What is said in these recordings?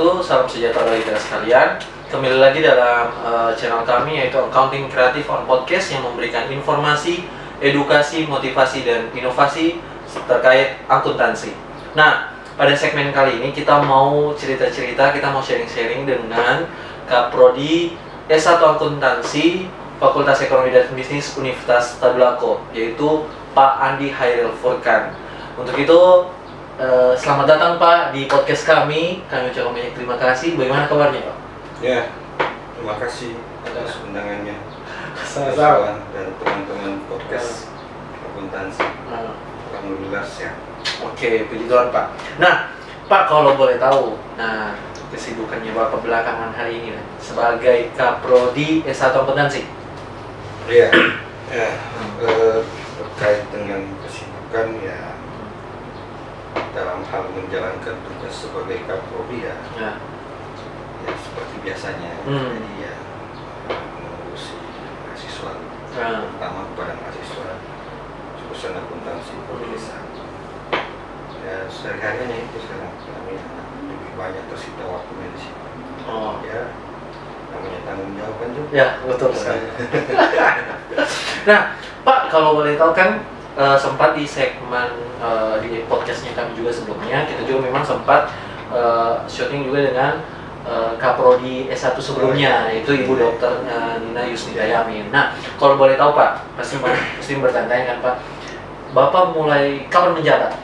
wabarakatuh. Salam sejahtera bagi kita sekalian. Kembali lagi dalam channel kami, yaitu Accounting Creative on Podcast, yang memberikan informasi, edukasi, motivasi, dan inovasi terkait akuntansi. Nah, pada segmen kali ini kita mau cerita-cerita, kita mau sharing-sharing dengan Kaprodi S1 Akuntansi Fakultas Ekonomi dan Bisnis Universitas Tadulako, yaitu Pak Andi Hairil Furkan. Untuk itu, selamat datang Pak di podcast kami. Kami ucapkan banyak terima kasih. Bagaimana kabarnya Pak? Ya, terima kasih atas undangannya. Sama-sama. Dan teman-teman podcast akuntansi. Alhamdulillah sehat. Oke, puji Tuhan Pak. Nah, Pak, kalau boleh tahu, kesibukannya Bapak belakangan hari ini sebagai Kaprodi S1 Akuntansi. Iya, terkait dengan kesibukan ya dalam hal menjalankan tugas sebagai Kaprodi ya seperti biasanya. Jadi ya mengurusi mahasiswa, terutama kepada mahasiswa jurusan akuntansi desa. Ya sehari-harinya itu sekarang kami lebih banyak tersita waktunya di sini. Ya, namanya tanggung jawaban juga. Ya, betul sekali. Nah, Pak, kalau boleh tahu kan sempat di segmen di podcastnya kami juga sebelumnya, kita juga memang sempat syuting juga dengan Kaprodi S1 sebelumnya, yaitu Ibu Dr. Nina Yusnita Yamin. Nah, kalau boleh tahu Pak, pasti bertanya kan Pak, Bapak mulai kapan menjabat?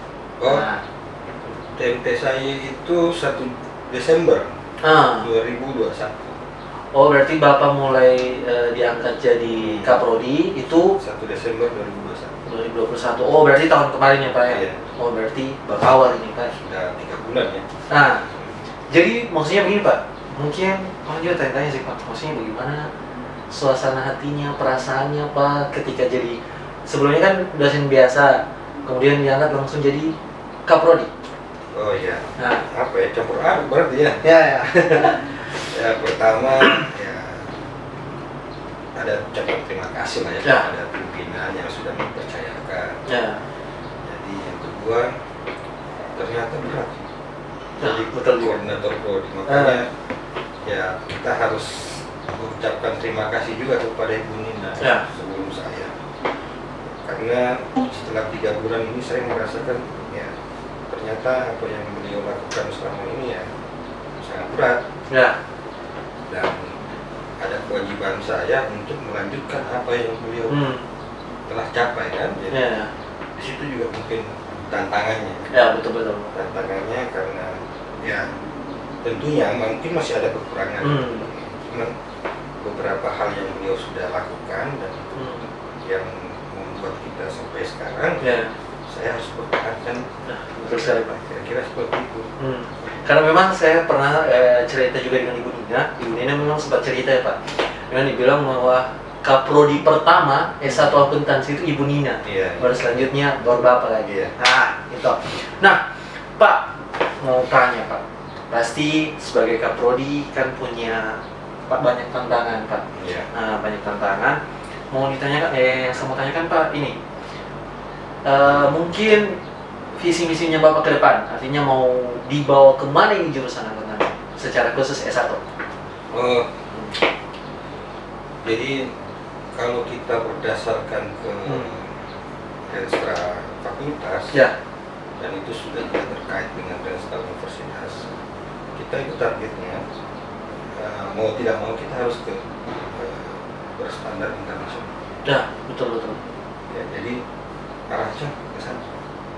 TMT saya itu 1 Desember 2021. Oh, berarti Bapak mulai diangkat jadi Kaprodi itu 1 Desember 2021. Oh, berarti tahun kemarin ya Pak ya? Iya. Oh, berarti baru awal ini Pak. Sudah 3 bulan ya. Nah, jadi maksudnya begini Pak, mungkin orang juga tanya-tanya sih Pak, maksudnya bagaimana suasana hatinya, perasaannya Pak ketika jadi, sebelumnya kan dosen biasa, kemudian diangkat langsung jadi Kaprodi. Oh iya. Nah, Apa ya, campur aduk berarti ya? Ya. Ya pertama ya ada ucapan terima kasih lah ya kepada pimpinan yang sudah mempercayakan. Ya. Jadi yang kedua, ternyata berat. Jadi betul juga. koordinator prodi, makanya ya kita harus mengucapkan terima kasih juga kepada Ibu Nina sebelum saya. Karena setelah 3 bulan ini saya merasakan ya ternyata apa yang beliau lakukan selama ini ya sangat berat. Ya. Dan ada kewajiban saya untuk melanjutkan apa yang beliau telah capai kan. Jadi di situ juga mungkin tantangannya. Ya, betul. Tantangannya karena ya tentunya mungkin masih ada kekurangan. Cuman beberapa hal yang beliau sudah lakukan dan itu yang membuat kita sampai sekarang saya harus pertahankan. Betul sekali Pak. Kira-kira seperti itu. Karena memang saya pernah cerita juga dengan Ibu Nina. Ibu Nina memang sempat cerita ya Pak, dengan dibilang bahwa Kaprodi pertama S1 Akuntansi itu Ibu Nina. Baru selanjutnya baru Bapak lagi. Nah, itu. Nah, Pak, mau tanya Pak, pasti sebagai Kaprodi kan punya banyak tantangan Pak. Nah, banyak tantangan. Mau ditanyakan, saya mau tanyakan Pak, ini mungkin visi misinya Bapak ke depan, artinya mau dibawa kemana ini jurusan akuntansi secara khusus S1? Jadi kalau kita berdasarkan ke Renstra fakultas dan itu sudah tidak terkait dengan Renstra universitas, kita itu targetnya mau tidak mau kita harus ke berstandar internasional. Ya, betul. Ya, jadi arahnya ke sana.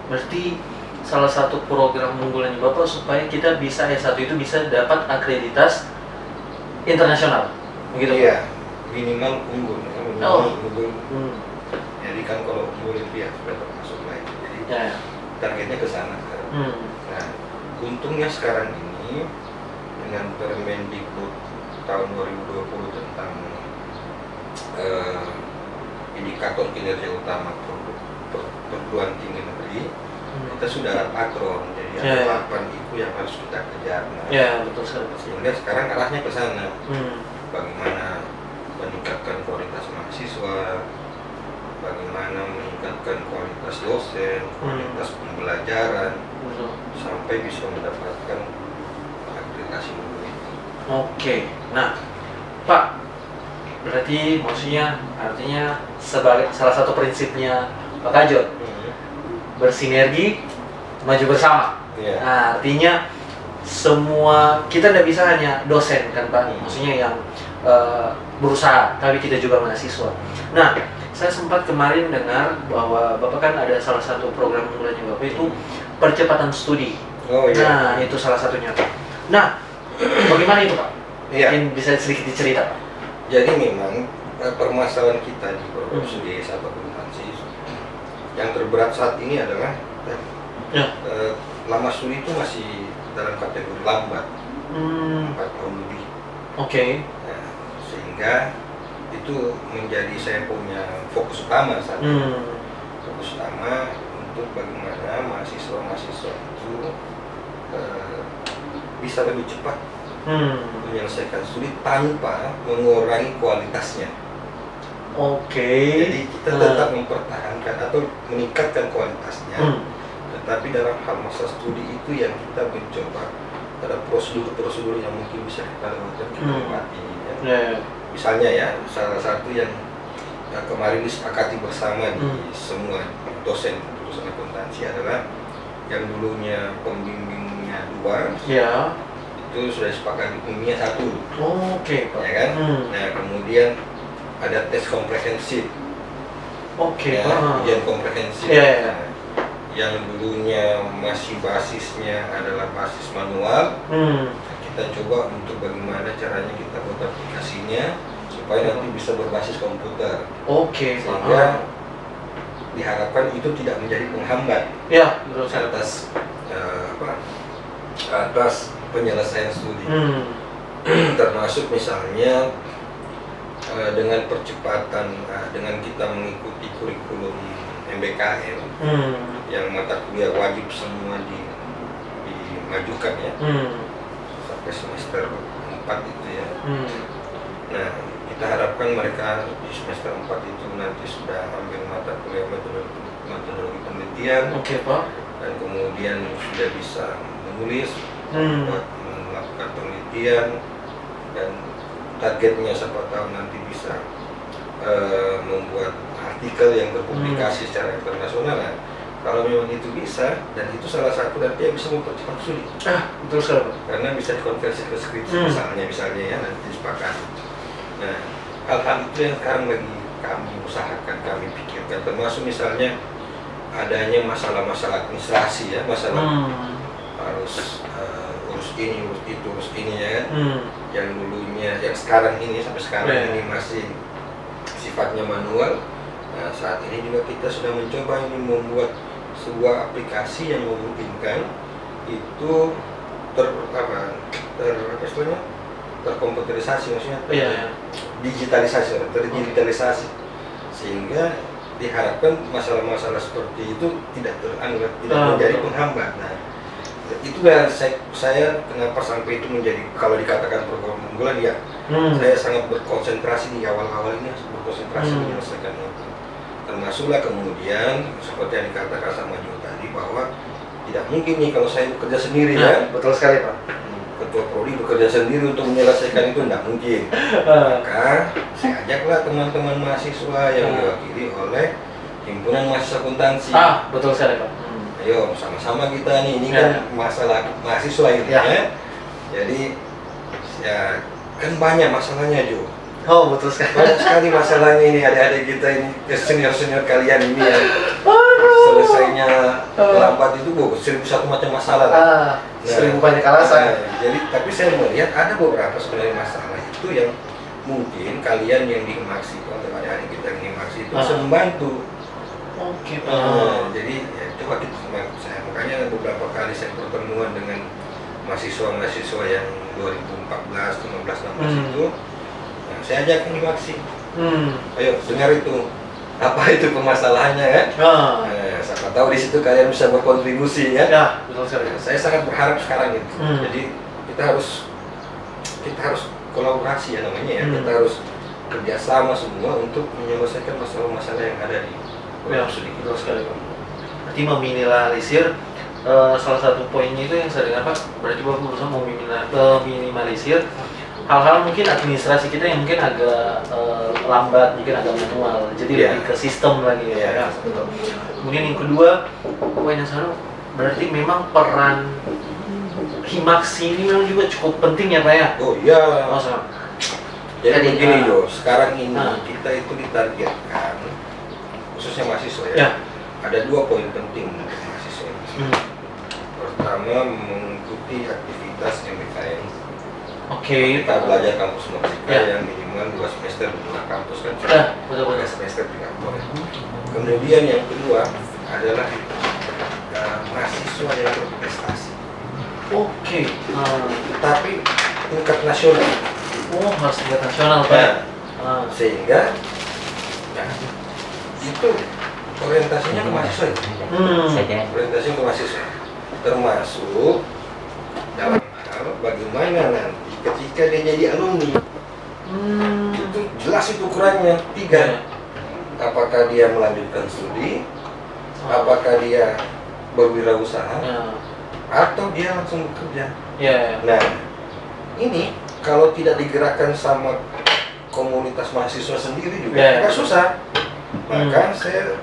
Berarti salah satu program unggulannya Bapak supaya kita bisa S1 itu bisa dapat akreditas internasional, begitu? Iya, minimal unggul. Unggul. Jadi kan kalau di Olimpia sudah termasuk lain. Jadi targetnya ke sana. Nah, untungnya sekarang ini dengan Permendikbud tahun 2020 tentang indikator kinerja utama perguruan tinggi negeri, kita sudah ada patron, jadi ada 8 IKU yang harus kita kejar. Betul sekali. Sehingga sekarang arahnya ke sana. Bagaimana meningkatkan kualitas mahasiswa, bagaimana meningkatkan kualitas dosen, kualitas pembelajaran, sampai bisa mendapatkan akreditasi Oke. Nah, Pak, berarti maksudnya artinya sebagai salah satu prinsipnya Pak Kajot bersinergi, maju bersama. Yeah. Nah, artinya semua kita tidak bisa hanya dosen kan Pak, maksudnya yang berusaha, tapi kita juga mahasiswa. Nah, saya sempat kemarin dengar bahwa Bapak kan ada salah satu program unggulannya Bapak itu percepatan studi. Oh iya. Nah, itu salah satunya. Nah, bagaimana itu Pak? Iya. Mungkin bisa sedikit dicerita Pak. Jadi memang permasalahan kita di program studi S1 akuntansi yang terberat saat ini adalah lama studi itu masih dalam kategori lambat, 4 tahun lebih. Oke. Nah, sehingga itu menjadi saya punya fokus utama saat ini. Fokus utama untuk bagaimana mahasiswa-mahasiswa itu bisa lebih cepat menyelesaikan studi tanpa mengurangi kualitasnya. Oke. Jadi kita tetap mempertahankan atau meningkatkan kualitasnya, tetapi dalam hal masa studi itu yang kita mencoba ada prosedur-prosedur yang mungkin bisa kita lewati, ya. Misalnya ya, salah satu yang kemarin disepakati bersama di semua dosen akuntansi adalah yang dulunya pembimbingnya 2, itu sudah disepakati pembimbingnya 1. Oke, Pak. Ya kan? Nah, kemudian ada tes komprehensif. Oke, ya, ujian komprehensif. Nah, yang dulunya masih basisnya adalah basis manual, kita coba untuk bagaimana caranya kita buat aplikasinya supaya nanti bisa berbasis komputer. Oke, sehingga diharapkan itu tidak menjadi penghambat atas penyelesaian studi. Termasuk misalnya dengan percepatan, dengan kita mengikuti kurikulum MBKM yang mata kuliah wajib semua dimajukan ya, sampai semester 4 itu ya. Nah, kita harapkan mereka di semester 4 itu nanti sudah ambil mata kuliah metodologi penelitian. Oke, Pak. Dan kemudian sudah bisa menulis, melakukan penelitian, dan targetnya siapa tahu nanti bisa membuat artikel yang berpublikasi secara internasional. Nah, kalau memang itu bisa, dan itu salah satu nanti yang bisa mempercepat studi. Betul sekali. Karena bisa dikonversi ke skripsi misalnya ya, nanti disepakati. Nah, hal-hal itu yang sekarang lagi kami usahakan, kami pikirkan, termasuk misalnya adanya masalah-masalah administrasi ya, masalah harus urus ini, urus itu, urus ini ya kan. Yang dulunya, yang sekarang ini sampai sekarang ini masih sifatnya manual. Nah, saat ini juga kita sudah mencoba ini membuat sebuah aplikasi yang memungkinkan itu terkomputerisasi, maksudnya terdigitalisasi, sehingga diharapkan masalah-masalah seperti itu tidak menjadi penghambat. Nah, itu yang saya kenapa sampai itu menjadi, kalau dikatakan program unggulan ya, saya sangat berkonsentrasi di awal-awal ini, berkonsentrasi menyelesaikan itu. Termasuklah kemudian seperti yang dikatakan sama Jo tadi, bahwa tidak mungkin nih kalau saya bekerja sendiri ya. Betul sekali, Pak. Ketua Prodi bekerja sendiri untuk menyelesaikan itu tidak mungkin. Maka saya ajaklah teman-teman mahasiswa yang diwakili oleh Himpunan Mahasiswa Akuntansi. Betul sekali, Pak. Ayo sama-sama kita nih, ini kan masalah mahasiswa ini ya. Jadi ya kan banyak masalahnya Jo. Betul sekali. Banyak sekali masalahnya ini, adik-adik kita ini, senior-senior kalian ini ya. Selesainya lambat itu 1001 macam masalah lah. 1000 banyak alasan. Jadi tapi saya melihat ada beberapa sebenarnya masalah itu yang mungkin kalian yang di Himaksi, atau adik-adik kita yang di Himaksi itu bisa membantu. Oke, Pak. Jadi ya, coba kita membantu saya. Makanya beberapa kali saya pertemuan dengan mahasiswa-mahasiswa yang 2014, 15, 16 itu, saya ajak ke Himaksi. Ayo dengar itu, apa itu permasalahannya kan? Siapa tahu di situ kalian bisa berkontribusi ya. Betul sekali. Saya sangat berharap sekarang itu. Jadi kita harus kolaborasi ya namanya ya. Kita harus kerjasama semua untuk menyelesaikan masalah-masalah yang ada di studi. Betul sekali, Pak. Berarti meminimalisir salah satu poinnya itu yang saya dengar, Pak. Berarti Bapak berusaha meminimalisir hal-hal mungkin administrasi kita yang mungkin agak lambat, mungkin agak manual, jadi lebih ke sistem lagi ya. Betul. Kemudian yang kedua, poin yang satu berarti memang peran Himaksi ini memang juga cukup penting ya Pak ya? Oh iya. Jadi begini Jo, sekarang ini kita itu ditargetkan, khususnya mahasiswa ya. Ada 2 poin penting untuk mahasiswa. Pertama, mengikuti aktivitas MBKM. Kita belajar kampus merdeka yang minimal 2 semester di luar kampus kan. Betul. 3 semester di kantor. Kemudian yang kedua adalah mahasiswa yang berprestasi. Tapi tingkat nasional. Harus tingkat nasional Pak. Sehingga itu orientasinya ke mahasiswa. Orientasinya ke mahasiswa. Termasuk dalam hal bagaimana nanti ketika dia jadi alumni. Itu jelas itu ukurannya 3. Apakah dia melanjutkan studi, apakah dia berwirausaha, atau dia langsung bekerja. Nah, ini kalau tidak digerakkan sama komunitas mahasiswa sendiri juga agak susah. Maka saya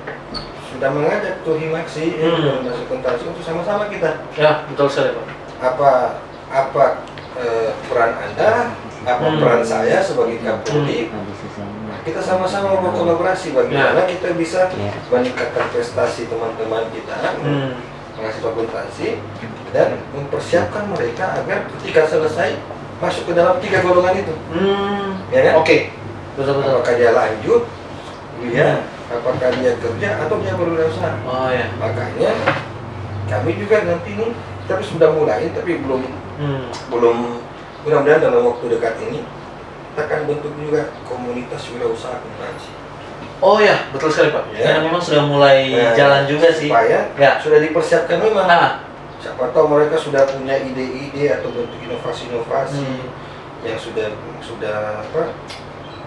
sudah mengajak tuh Himaksi dan akuntansi untuk sama-sama kita. Betul sekali Pak. Apa peran Anda, apa peran saya sebagai Kapolri. Kita sama-sama berkolaborasi bagaimana kita bisa meningkatkan prestasi teman-teman kita, mahasiswa akuntansi, dan mempersiapkan mereka agar ketika selesai masuk ke dalam 3 golongan itu. Ya kan? Betul. Apakah dia lanjut, apakah dia kerja atau dia berwirausaha. Makanya kami juga nanti ini kita sudah mulai, tapi belum mudah-mudahan dalam waktu dekat ini kita akan bentuk juga komunitas wirausaha akuntansi. Betul sekali Pak. Karena memang sudah mulai jalan juga sih. Supaya sudah dipersiapkan memang. Siapa tahu mereka sudah punya ide-ide atau bentuk inovasi-inovasi yang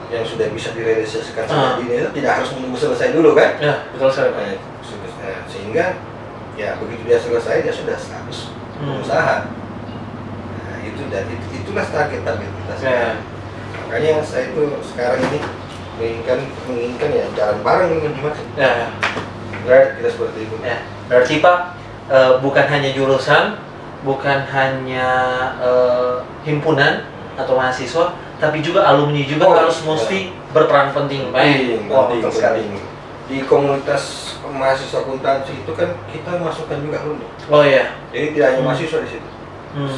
yang sudah bisa direalisasikan saat ini, tidak harus menunggu selesai dulu kan? Betul sekali. Sehingga begitu dia selesai dia sudah status pengusaha. Itulah target kita sekarang. Makanya saya itu sekarang ini menginginkan jalan bareng dengan Himaksi. Kita seperti itu. Berarti Pak, bukan hanya jurusan, bukan hanya himpunan atau mahasiswa, tapi juga alumni juga harus mesti berperan penting. Penting. Di komunitas mahasiswa akuntansi itu kan kita masukkan juga alumni. Jadi tidak hanya mahasiswa di situ.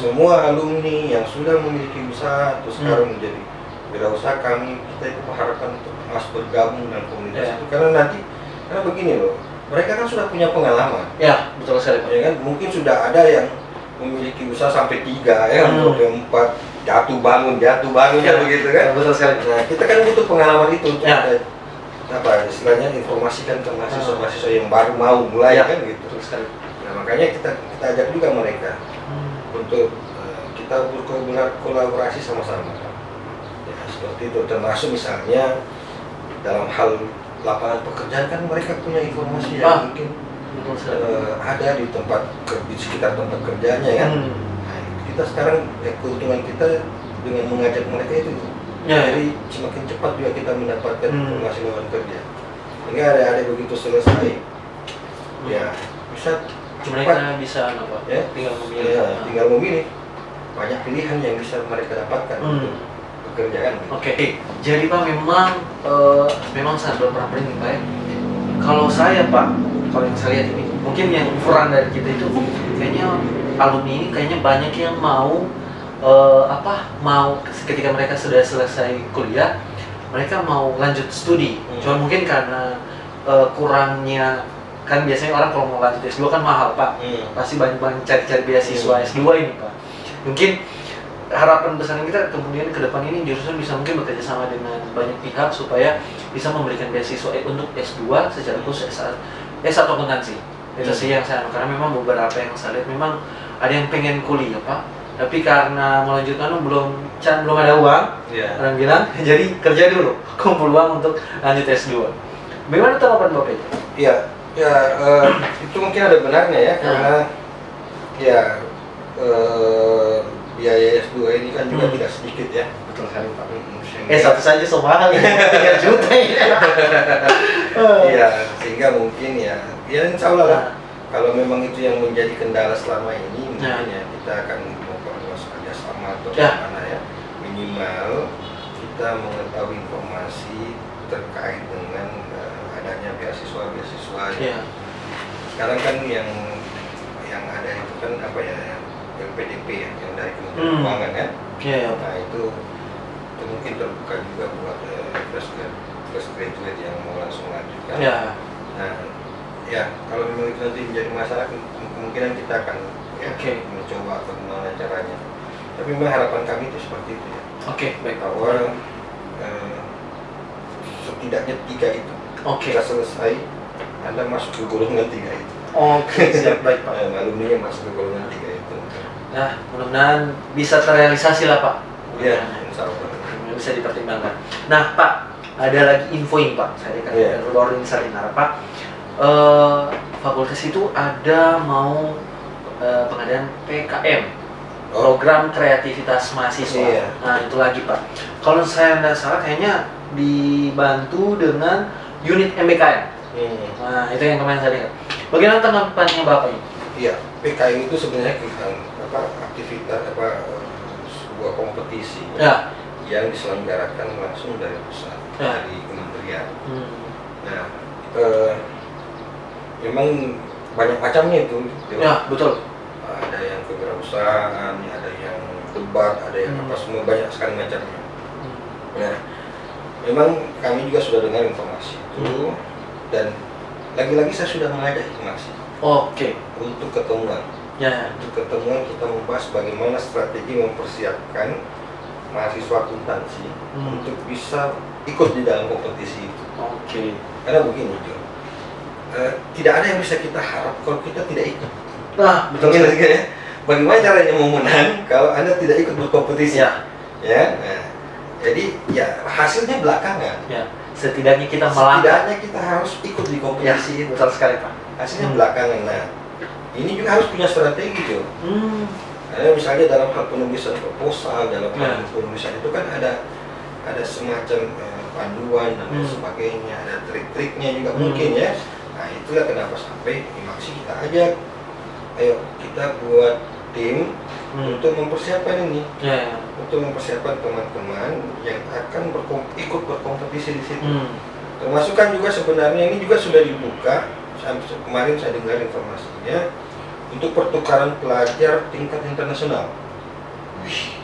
Semua alumni yang sudah memiliki usaha atau sekarang menjadi wirausaha, kita itu mengharapkan untuk masuk bergabung dengan komunitas itu karena begini loh, mereka kan sudah punya pengalaman. Betul sekali Pak. Kan mungkin sudah ada yang memiliki usaha sampai 3 sampai 4 jatuh bangun begitu kan. Betul sekali. Nah, kita kan butuh pengalaman itu untuk istilahnya informasikan ke mahasiswa yang baru mau mulai kan gitu. Betul sekali. Nah, makanya kita ajak juga mereka untuk kita berkolaborasi sama-sama. Seperti itu, termasuk misalnya dalam hal lapangan pekerjaan kan mereka punya informasi yang mungkin ada di sekitar tempat kerjanya kan. Nah, kita sekarang keuntungan kita dengan mengajak mereka itu. Jadi semakin cepat juga kita mendapatkan informasi lowongan kerja. Sehingga ada begitu selesai, mereka bisa tinggal memilih. Banyak pilihan yang bisa mereka dapatkan untuk pekerjaan. Jadi Pak memang sangat berperan penting Pak ya. Kalau saya Pak, kalau yang saya lihat ini, mungkin yang peran dari kita itu kayaknya alumni ini kayaknya banyak yang mau ketika mereka sudah selesai kuliah, mereka mau lanjut studi. Cuma mungkin karena kurangnya, kan biasanya orang kalau mau lanjut S2 kan mahal Pak. Pasti banyak cari beasiswa S2 ini Pak. Mungkin harapan besar kita kemudian ke depan ini jurusan bisa mungkin bekerja sama dengan banyak pihak supaya bisa memberikan beasiswa untuk S2 secara khusus S1 akuntansi. Itu sih yang saya, karena memang beberapa yang saya lihat memang ada yang pengen kuliah Pak, tapi karena melanjutkan belum ada uang, orang bilang jadi kerja dulu, kumpul uang untuk lanjut S2. Bagaimana tanggapan Bapak itu? Itu mungkin ada benarnya ya, karena biaya S2 ini kan juga tidak sedikit ya. Betul sekali Pak. Sehingga- Satu saja so mahal ya, 3 juta ya. Iya, sehingga mungkin ya insya Allah lah. Kalau memang itu yang menjadi kendala selama ini, mungkin ya kita akan memperluas kerjasama atau mana ya. Minimal kita mengetahui informasi terkait dengan adanya beasiswa ya. Sekarang kan yang ada itu kan apa ya, yang PDP ya, yang dari Kementerian Keuangan kan. Nah itu mungkin terbuka juga buat fresh graduate yang mau langsung lanjutkan. Nah ya, kalau memang itu nanti menjadi masalah, kemungkinan kita akan mencoba bagaimana caranya. Tapi memang harapan kami itu seperti itu ya. Baik. Bahwa setidaknya 3 itu bisa selesai, Anda masuk ke golongan 3 itu. Siap, baik Pak. Alumni masuk ke golongan 3 itu. Nah, mudah-mudahan bisa terrealisasi lah Pak. Iya, insya Allah. Bisa dipertimbangkan. Nah Pak, ada lagi info ini Pak. Saya baru ini dengar Pak. Fakultas itu ada mau pengadaan PKM, program kreativitas mahasiswa. Nah itu lagi Pak. Kalau saya tidak salah kayaknya dibantu dengan unit MBKM. Nah itu yang kemarin saya dengar. Bagaimana tanggapannya Bapak ini? Iya, PKM itu sebenarnya aktivitas sebuah kompetisi yang diselenggarakan langsung dari pusat, dari kementerian. Nah memang banyak macamnya itu. Betul. Ada yang kewirausahaan, ada yang debat, ada yang apa, semua banyak sekali macamnya. Nah, memang kami juga sudah dengar informasi itu, dan lagi-lagi saya sudah mengajak informasi. Untuk ketemuan. Untuk ketemuan kita membahas bagaimana strategi mempersiapkan mahasiswa akuntansi untuk bisa ikut di dalam kompetisi itu. Karena begini Jo, tidak ada yang bisa kita harap kalau kita tidak ikut. Betul sekali ya. Bagaimana caranya mau menang kalau Anda tidak ikut berkompetisi? Nah, jadi ya hasilnya belakangan. Setidaknya kita harus ikut di kompetisi itu. Betul sekali Pak. Hasilnya belakangan. Nah, ini juga harus punya strategi Jo. Karena misalnya dalam hal penulisan proposal, dalam hal penulisan itu kan ada semacam panduan dan sebagainya, ada trik-triknya juga mungkin ya. Nah itulah kenapa sampai Imaksi kita ajak, ayo kita buat tim untuk mempersiapkan ini, untuk mempersiapkan teman-teman yang akan ikut berkompetisi di situ. Termasuk kan juga sebenarnya ini juga sudah dibuka, kemarin saya dengar informasinya, untuk pertukaran pelajar tingkat internasional.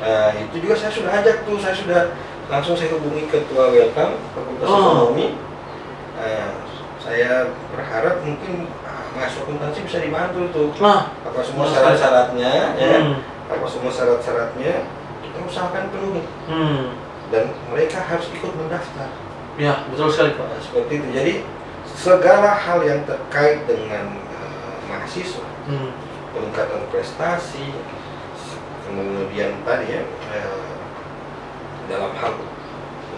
Nah itu juga saya sudah ajak tuh, saya hubungi ketua Welcome Fakultas Ekonomi. Saya berharap mungkin mahasiswa akuntansi bisa dibantu tuh. Apa semua syarat-syaratnya, apa semua syarat-syaratnya kita usahakan penuhi. Dan mereka harus ikut mendaftar. Betul sekali Pak. Seperti itu. Jadi segala hal yang terkait dengan mahasiswa, peningkatan prestasi, kemudian tadi ya dalam hal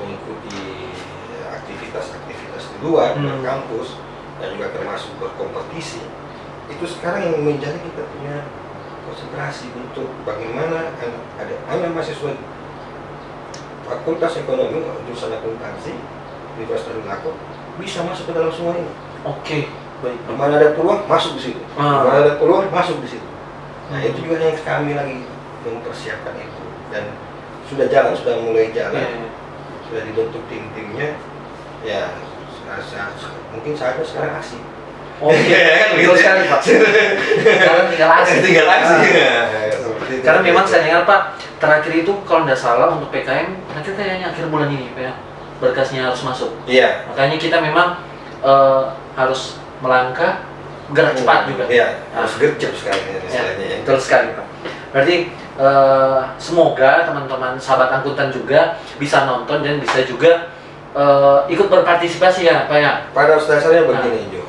mengikuti aktivitas-aktivitas di luar kampus dan juga termasuk berkompetisi, itu sekarang yang menjadi kita punya konsentrasi untuk bagaimana ada anak mahasiswa Fakultas Ekonomi jurusan akuntansi Universitas Unakot bisa masuk ke dalam semua ini. Baik. Di mana ada peluang masuk di situ. Di mana ada peluang masuk di situ. Nah itu juga yang kami lagi mempersiapkan itu, dan sudah mulai jalan, sudah dibentuk tim-timnya. Ya, mungkin saja sekarang aksi. Betul sekali Pak. Sekarang tinggal aksi. Karena memang saya dengar Pak, terakhir itu kalau tidak salah untuk PKM nanti kayaknya akhir bulan ini Pak ya, berkasnya harus masuk. Makanya kita memang harus melangkah gerak cepat juga. Harus gercep sekali istilahnya. Betul sekali Pak. Berarti semoga teman-teman sahabat akuntan juga bisa nonton dan bisa juga ikut berpartisipasi ya Pak ya. Pada dasarnya begini Jo,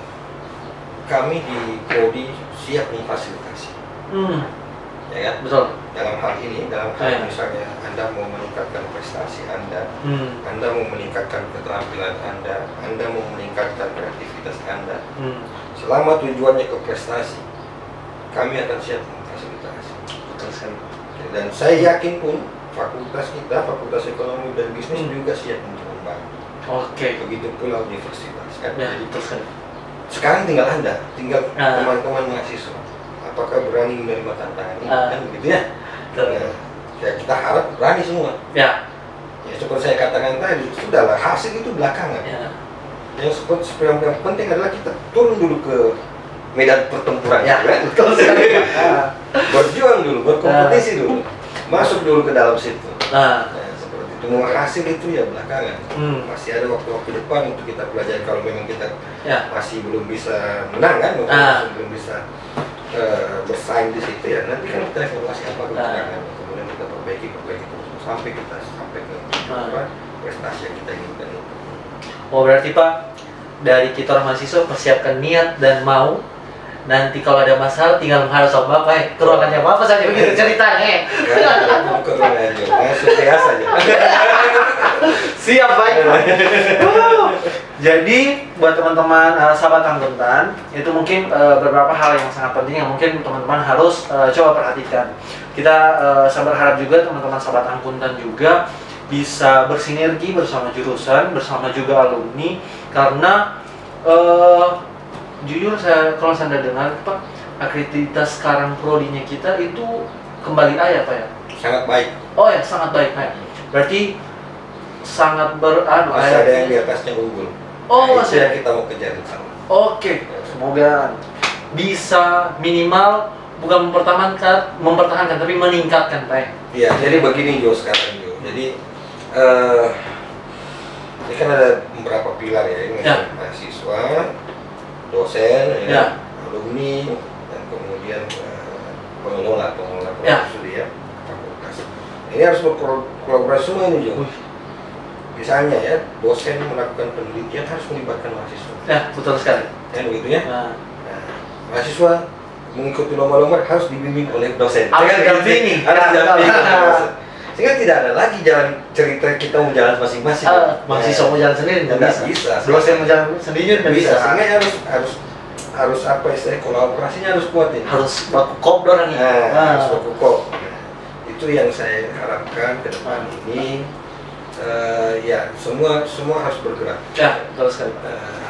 kami di Prodi siap memfasilitasi. Ya kan? Betul. Dalam hal ini, misalnya Anda mau meningkatkan prestasi Anda, Anda mau meningkatkan keterampilan Anda mau meningkatkan kreativitas Anda, selama tujuannya ke prestasi, kami akan siap memfasilitasi. Betul sekali. Dan saya yakin pun fakultas kita, Fakultas Ekonomi dan Bisnis juga siap untuk membantu. Begitu pula universitas kan. Jadi sekarang tinggal Anda, tinggal teman-teman mahasiswa. Apakah berani menerima tantangan ini kan begitu ya? Ya kita harap berani semua. Ya seperti saya katakan tadi, sudahlah hasil itu belakangan. Yang penting adalah kita turun dulu ke medan pertempuran. Betul sekali. Berjuang dulu, berkompetisi dulu, masuk dulu ke dalam situ. Seperti itu. Mau hasil itu ya belakangan. Masih ada waktu-waktu depan untuk kita pelajari. Kalau memang kita masih belum bisa menang kan, belum bisa bersaing di situ ya. Nanti kan kita evaluasi apa kekurangan, kemudian kita perbaiki terus sampai kita sampai ke prestasi yang kita inginkan. Berarti Pak, dari kita orang mahasiswa persiapkan niat dan mau. Nanti kalau ada masalah tinggal menghadap sama Bapak, ke ruangannya Bapak saja begitu ceritanya. Ke ruangannya biasa aja. Siap baik. Jadi buat teman-teman sahabat akuntan, itu mungkin beberapa hal yang sangat penting yang mungkin teman-teman harus coba perhatikan. Kita sangat berharap juga teman-teman sahabat akuntan juga bisa bersinergi bersama jurusan, bersama juga alumni, karena jujur kalau saya dengar Pak, akreditas sekarang prodinya kita itu kembali Pak ya? Sangat baik. Sangat baik Pak. Berarti sangat masih ada yang di atasnya unggul. Masih yang kita mau kejar sama. Semoga bisa minimal bukan mempertahankan tapi meningkatkan Pak. Iya, jadi begini Jo sekarang Jo. Jadi ini kan ada beberapa pilar ya, ini mahasiswa, dosen, alumni, dan kemudian pengelola studi ya, fakultas. Ini harus berkolaborasi semua ini Jo. Misalnya ya, dosen melakukan penelitian harus melibatkan mahasiswa. Betul sekali. Begitu ya. Mahasiswa mengikuti lomba-lomba harus dibimbing oleh dosen. Harus didampingi. Sehingga tidak ada lagi jalan cerita kita mau jalan masing-masing. Mahasiswa mau jalan sendiri nggak bisa. Dosen mau jalan sendiri nggak bisa. Sehingga harus apa istilahnya, kolaborasinya harus kuat ini. Harus baku kop dorang ini. Harus baku kop. Itu yang saya harapkan ke depan ini. Semua harus bergerak. Betul sekali.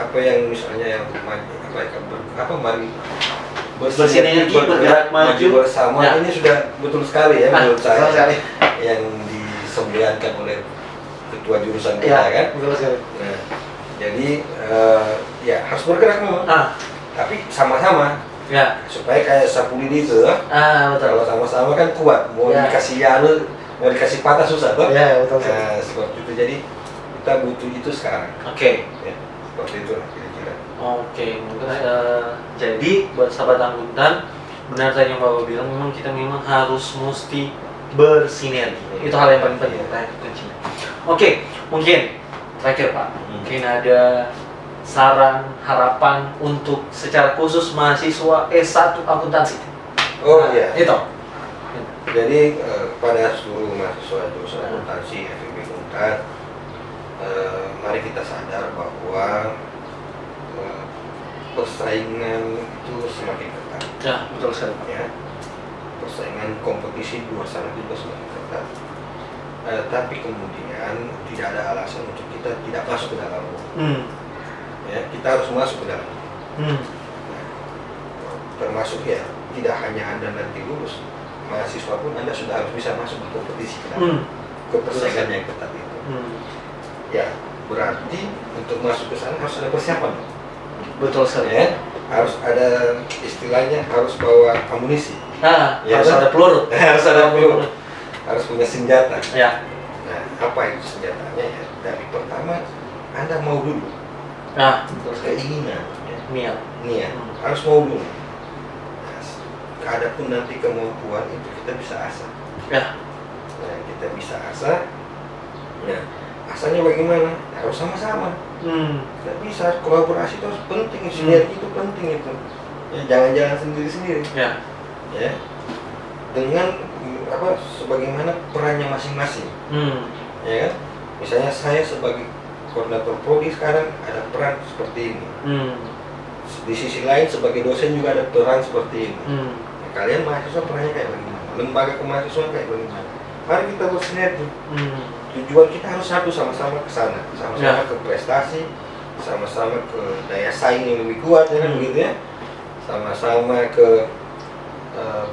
Apa yang misalnya yang mari bersinergi, bergerak maju bersama, ini sudah betul sekali ya menurut saya. Yang disemboyankan oleh ketua jurusan kita kan. Betul sekali. Jadi harus bergerak memang. Tapi sama-sama. Supaya kayak sapu lidi itu. Betul. Kalau sama-sama kan kuat. Mau dikasih patah susah toh. Betul. Seperti itu. Jadi kita butuh itu sekarang. Seperti itu kira-kira. Mungkin jadi buat sahabat akuntan, benar tadi yang Bapak bilang, memang kita mesti bersinergi. Itu hal yang paling penting kuncinya. Mungkin terakhir Pak, mungkin ada saran, harapan untuk secara khusus mahasiswa S1 akuntansi. Itu. Jadi pada seluruh mahasiswa jurusan akuntansi FIB Unpad, mari kita sadar bahwa persaingan itu semakin ketat. Betul sekali. Persaingan kompetisi di luar sana juga semakin ketat. Tapi kemudian tidak ada alasan untuk kita tidak masuk ke dalam. Kita harus masuk ke dalam. Termasuk tidak hanya Anda nanti lulus, mahasiswa pun Anda sudah harus bisa masuk ke kompetisi ke dalam. Ke persaingan yang ketat itu. Berarti untuk masuk ke sana harus ada persiapan. Betul sekali. Harus ada istilahnya, harus bawa amunisi. Harus ada peluru. Harus punya senjata. Nah, apa itu senjatanya ya? Dari pertama Anda mau dulu. Keinginan, niat. Harus mau dulu. Adapun nanti kemampuan itu kita bisa asah. Kita bisa asah. Asanya bagaimana? Harus sama-sama. Tidak bisa, kolaborasi itu harus penting, sinergi itu penting itu. Jangan-jangan sendiri-sendiri. Dengan sebagaimana perannya masing-masing. Misalnya saya sebagai koordinator prodi sekarang ada peran seperti ini. Di sisi lain sebagai dosen juga ada peran seperti ini. Kalian mahasiswa perannya kayak bagaimana? lembaga kemahasiswaan kayak bagaimana. Mari kita bersinergi. Tujuan kita harus satu, sama-sama ke sana, sama-sama ke prestasi, sama-sama ke daya saing yang lebih kuat, ya kan begitu ya. Sama-sama ke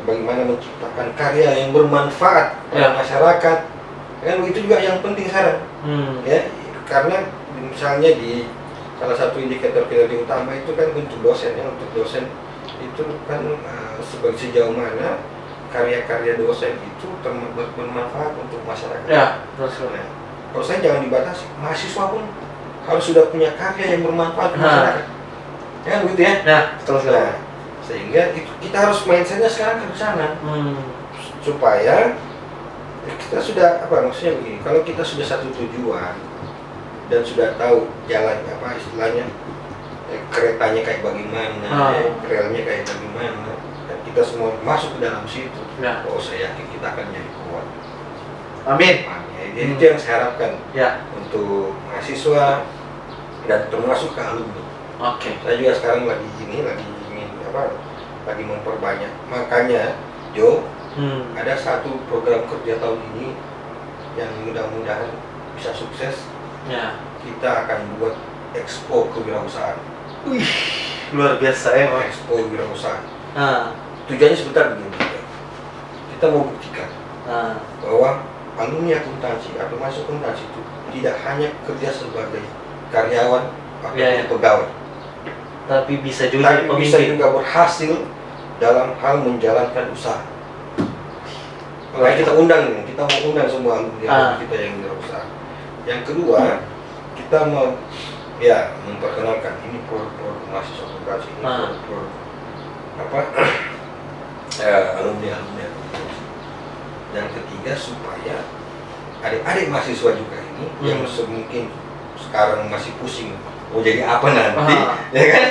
bagaimana menciptakan karya yang bermanfaat pada masyarakat. Kan begitu juga yang penting sekarang. Ya, karena misalnya di salah satu indikator kinerja utama itu kan untuk dosen ya, untuk dosen itu kan sejauh mana karya-karya dosen itu bermanfaat untuk masyarakat. Ya, terus. Nah, kalau saya jangan dibatasi, mahasiswa pun harus sudah punya karya yang bermanfaat untuk masyarakat. Ya kan begitu ya? Nah, terus. Nah, sehingga itu kita harus mindsetnya sekarang ke sana, supaya kita sudah maksudnya begini, kalau kita sudah satu tujuan dan sudah tahu jalan istilahnya keretanya kayak bagaimana, relnya kayak bagaimana, dan kita semua masuk ke dalam situ. Saya yakin kita akan jadi kuat. Amin. Jadi itu yang saya harapkan untuk mahasiswa dan termasuk ke alumni. Saya juga sekarang lagi ingin lagi memperbanyak. Makanya Jo, ada satu program kerja tahun ini yang mudah-mudahan bisa sukses. Kita akan buat Expo Kewirausahaan. Wih, luar biasa ya, Expo Kewirausahaan. Tujuannya sebentar begini, kita mau buktikan bahwa alumni akuntansi atau masuk akuntansi itu tidak hanya kerja sebagai karyawan atau pegawai, tapi bisa juga berhasil dalam hal menjalankan usaha. Makanya kita mau undang semua alumni kita yang berusaha. Yang kedua, kita mau memperkenalkan ini produk mahasiswa akuntansi, ini produk alumni. Yang ketiga, supaya adik-adik mahasiswa juga ini yang mungkin sekarang masih pusing mau jadi apa nanti, ya kan?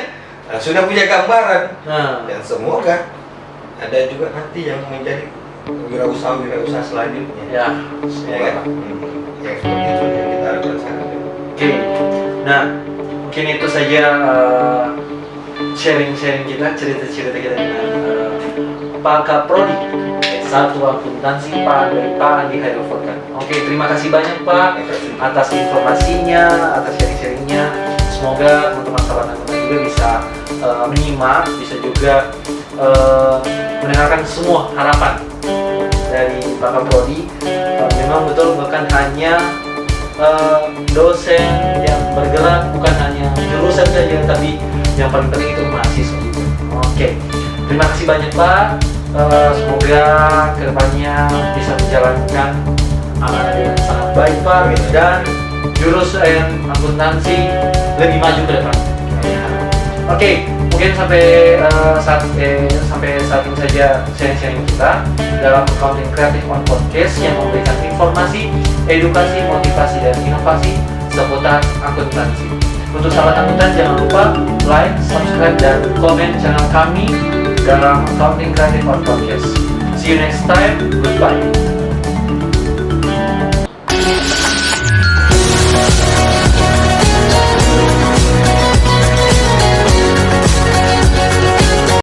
Sudah punya gambaran, dan semoga ada juga nanti yang menjadi wirausaha selanjutnya. Ya kan? Yang seperti itu yang kita harapkan sekarang. Nah, mungkin itu saja sharing-sharing kita, cerita-cerita kita dengan Pak Kaprodi S1 Akuntansi Pak Andi Hairul Furqan. Terima kasih banyak Pak atas informasinya, atas sharing-sharingnya. Semoga teman-teman sahabat akuntan juga bisa menyimak, bisa juga mendengarkan semua harapan dari Pak Kaprodi. Memang betul, bukan hanya dosen yang bergerak, bukan hanya jurusan saja, tapi yang paling penting itu mahasiswa juga. Terima kasih banyak Pak. Semoga kedepannya bisa menjalankan amanah dengan sangat baik Pak, dan jurusan akuntansi lebih maju ke depan. Mungkin sampai saat ini saja sharing-sharing kita dalam Accounting Creative on Podcast yang memberikan informasi, edukasi, motivasi, dan inovasi seputar akuntansi. Untuk sahabat akuntan, jangan lupa like, subscribe, dan komen channel kami dalam Accounting Creative on Podcast. See you next time. Goodbye.